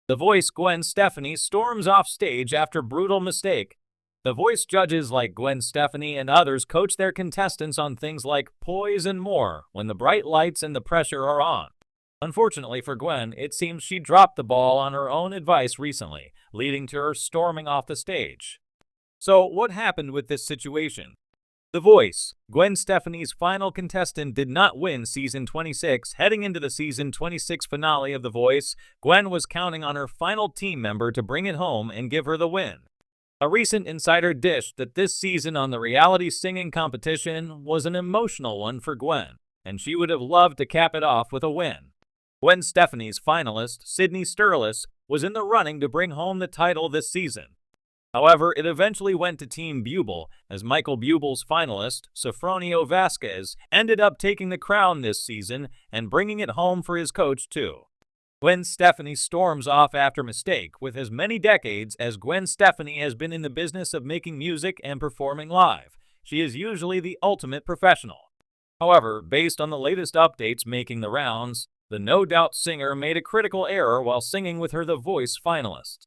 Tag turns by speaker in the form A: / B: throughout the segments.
A: The Voice Gwen Stefani storms off stage after brutal mistake. The Voice judges like Gwen Stefani and others coach their contestants on things like poise and more when the bright lights and the pressure are on. Unfortunately for Gwen, it seems she dropped the ball on her own advice recently, leading to her storming off the stage. So, what happened with this situation? The Voice, Gwen Stefani's final contestant, did not win season 26. Heading into the season 26 finale of The Voice, Gwen was counting on her final team member to bring it home and give her the win. A recent insider dished that this season on the reality singing competition was an emotional one for Gwen, and she would have loved to cap it off with a win. Gwen Stefani's finalist, Sydney Sterlis, was in the running to bring home the title this season. However, it eventually went to Team Buble, as Michael Buble's finalist, Sofronio Vasquez, ended up taking the crown this season and bringing it home for his coach too. Gwen Stefani storms off after mistake. With as many decades as Gwen Stefani has been in the business of making music and performing live, she is usually the ultimate professional. However, based on the latest updates making the rounds, the No Doubt singer made a critical error while singing with her The Voice finalist.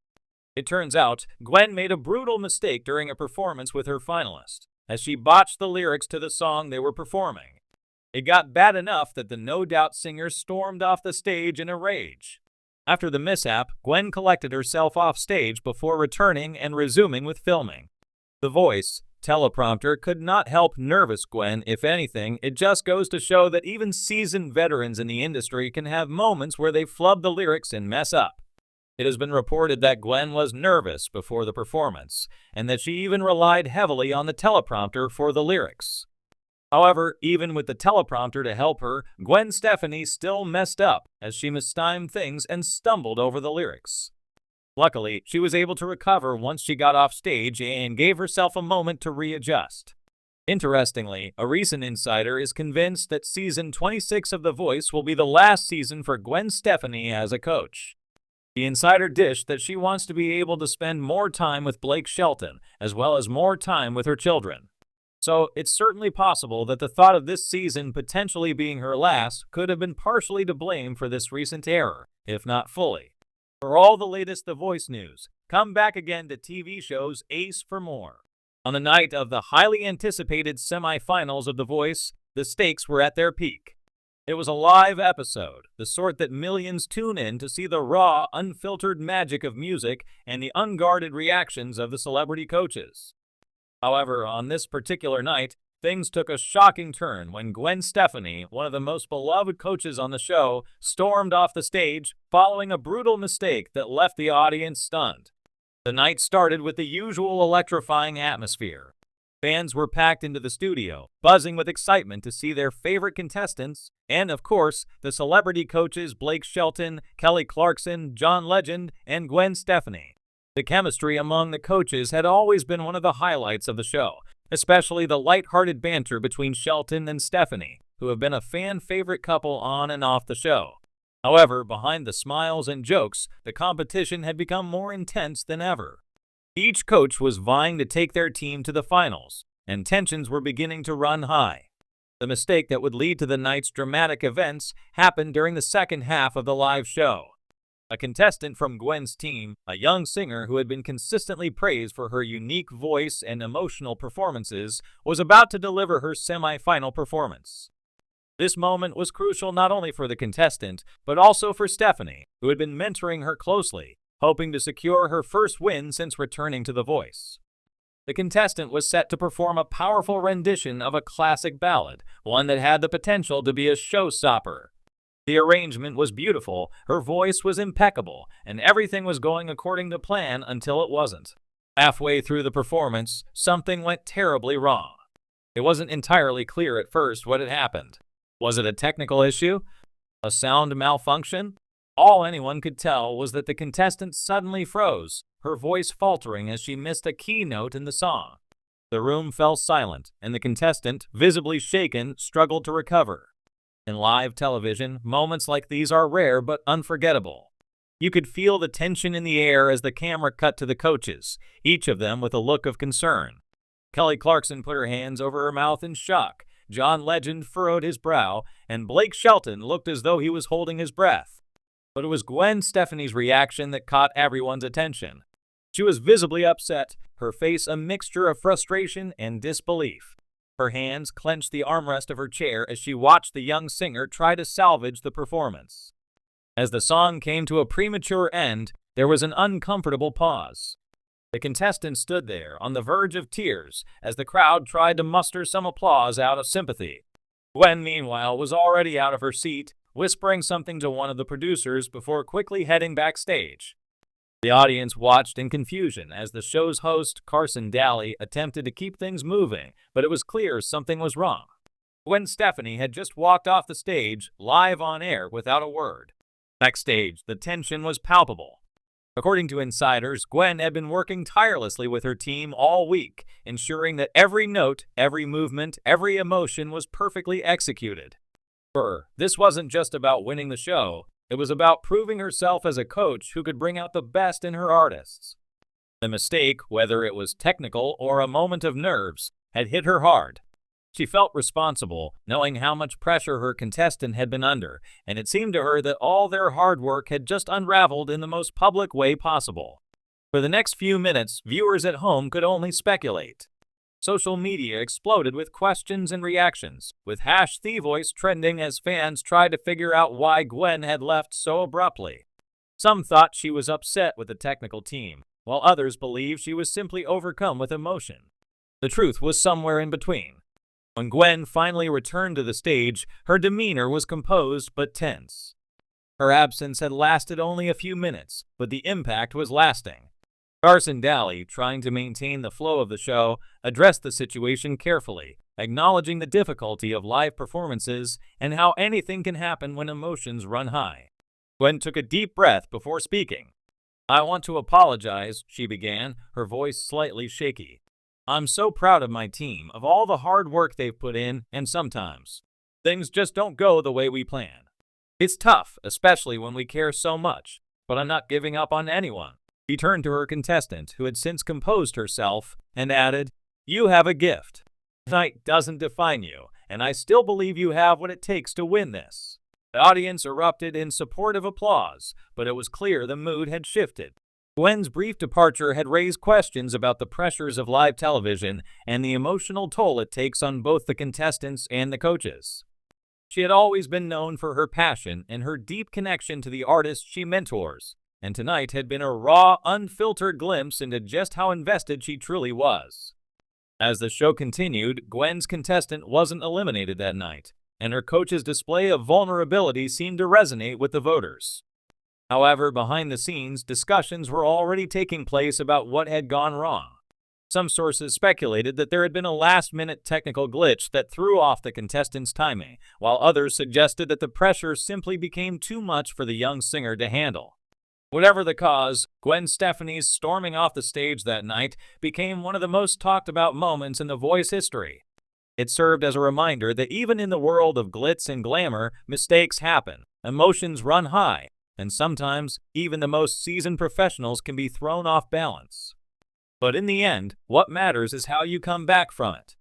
A: It turns out, Gwen made a brutal mistake during a performance with her finalist, as she botched the lyrics to the song they were performing. It got bad enough that the No Doubt singer stormed off the stage in a rage. After the mishap, Gwen collected herself off stage before returning and resuming with filming. The Voice teleprompter could not help nervous Gwen. If anything, it just goes to show that even seasoned veterans in the industry can have moments where they flub the lyrics and mess up. It has been reported that Gwen was nervous before the performance, and that she even relied heavily on the teleprompter for the lyrics. However, even with the teleprompter to help her, Gwen Stefani still messed up, as she mistimed things and stumbled over the lyrics. Luckily, she was able to recover once she got off stage and gave herself a moment to readjust. Interestingly, a recent insider is convinced that season 26 of The Voice will be the last season for Gwen Stefani as a coach. The insider dished that she wants to be able to spend more time with Blake Shelton, as well as more time with her children. So, it's certainly possible that the thought of this season potentially being her last could have been partially to blame for this recent error, if not fully. For all the latest The Voice news, come back again to TV shows Ace for more. On the night of the highly anticipated semifinals of The Voice, the stakes were at their peak. It was a live episode, the sort that millions tune in to see the raw, unfiltered magic of music and the unguarded reactions of the celebrity coaches. However, on this particular night, things took a shocking turn when Gwen Stefani, one of the most beloved coaches on the show, stormed off the stage following a brutal mistake that left the audience stunned. The night started with the usual electrifying atmosphere. Fans were packed into the studio, buzzing with excitement to see their favorite contestants, and of course, the celebrity coaches Blake Shelton, Kelly Clarkson, John Legend, and Gwen Stefani. The chemistry among the coaches had always been one of the highlights of the show, especially the light-hearted banter between Shelton and Stefani, who have been a fan-favorite couple on and off the show. However, behind the smiles and jokes, the competition had become more intense than ever. Each coach was vying to take their team to the finals, and tensions were beginning to run high. The mistake that would lead to the night's dramatic events happened during the second half of the live show. A contestant from Gwen's team, a young singer who had been consistently praised for her unique voice and emotional performances, was about to deliver her semi-final performance. This moment was crucial not only for the contestant, but also for Stefani, who had been mentoring her closely, hoping to secure her first win since returning to The Voice. The contestant was set to perform a powerful rendition of a classic ballad, one that had the potential to be a showstopper. The arrangement was beautiful, her voice was impeccable, and everything was going according to plan until it wasn't. Halfway through the performance, something went terribly wrong. It wasn't entirely clear at first what had happened. Was it a technical issue? A sound malfunction? All anyone could tell was that the contestant suddenly froze, her voice faltering as she missed a key note in the song. The room fell silent, and the contestant, visibly shaken, struggled to recover. In live television, moments like these are rare but unforgettable. You could feel the tension in the air as the camera cut to the coaches, each of them with a look of concern. Kelly Clarkson put her hands over her mouth in shock, John Legend furrowed his brow, and Blake Shelton looked as though he was holding his breath. But it was Gwen Stefani's reaction that caught everyone's attention. She was visibly upset, her face a mixture of frustration and disbelief. Her hands clenched the armrest of her chair as she watched the young singer try to salvage the performance. As the song came to a premature end, there was an uncomfortable pause. The contestant stood there on the verge of tears as the crowd tried to muster some applause out of sympathy. Gwen, meanwhile, was already out of her seat, whispering something to one of the producers before quickly heading backstage. The audience watched in confusion as the show's host, Carson Daly, attempted to keep things moving, but it was clear something was wrong. Gwen Stefani had just walked off the stage, live on air, without a word. Backstage, the tension was palpable. According to insiders, Gwen had been working tirelessly with her team all week, ensuring that every note, every movement, every emotion was perfectly executed. For her, this wasn't just about winning the show, it was about proving herself as a coach who could bring out the best in her artists. The mistake, whether it was technical or a moment of nerves, had hit her hard. She felt responsible, knowing how much pressure her contestant had been under, and it seemed to her that all their hard work had just unraveled in the most public way possible. For the next few minutes, viewers at home could only speculate. Social media exploded with questions and reactions, with #TheVoice trending as fans tried to figure out why Gwen had left so abruptly. Some thought she was upset with the technical team, while others believed she was simply overcome with emotion. The truth was somewhere in between. When Gwen finally returned to the stage, her demeanor was composed but tense. Her absence had lasted only a few minutes, but the impact was lasting. Carson Daly, trying to maintain the flow of the show, addressed the situation carefully, acknowledging the difficulty of live performances and how anything can happen when emotions run high. Gwen took a deep breath before speaking. "I want to apologize," she began, her voice slightly shaky. "I'm so proud of my team, of all the hard work they've put in, and sometimes things just don't go the way we plan. It's tough, especially when we care so much, but I'm not giving up on anyone." She turned to her contestant, who had since composed herself, and added, "You have a gift. Tonight doesn't define you, and I still believe you have what it takes to win this." The audience erupted in supportive applause, but it was clear the mood had shifted. Gwen's brief departure had raised questions about the pressures of live television and the emotional toll it takes on both the contestants and the coaches. She had always been known for her passion and her deep connection to the artists she mentors, and tonight had been a raw, unfiltered glimpse into just how invested she truly was. As the show continued, Gwen's contestant wasn't eliminated that night, and her coach's display of vulnerability seemed to resonate with the voters. However, behind the scenes, discussions were already taking place about what had gone wrong. Some sources speculated that there had been a last-minute technical glitch that threw off the contestants' timing, while others suggested that the pressure simply became too much for the young singer to handle. Whatever the cause, Gwen Stefani's storming off the stage that night became one of the most talked-about moments in The Voice history. It served as a reminder that even in the world of glitz and glamour, mistakes happen, emotions run high, and sometimes even the most seasoned professionals can be thrown off balance. But in the end, what matters is how you come back from it.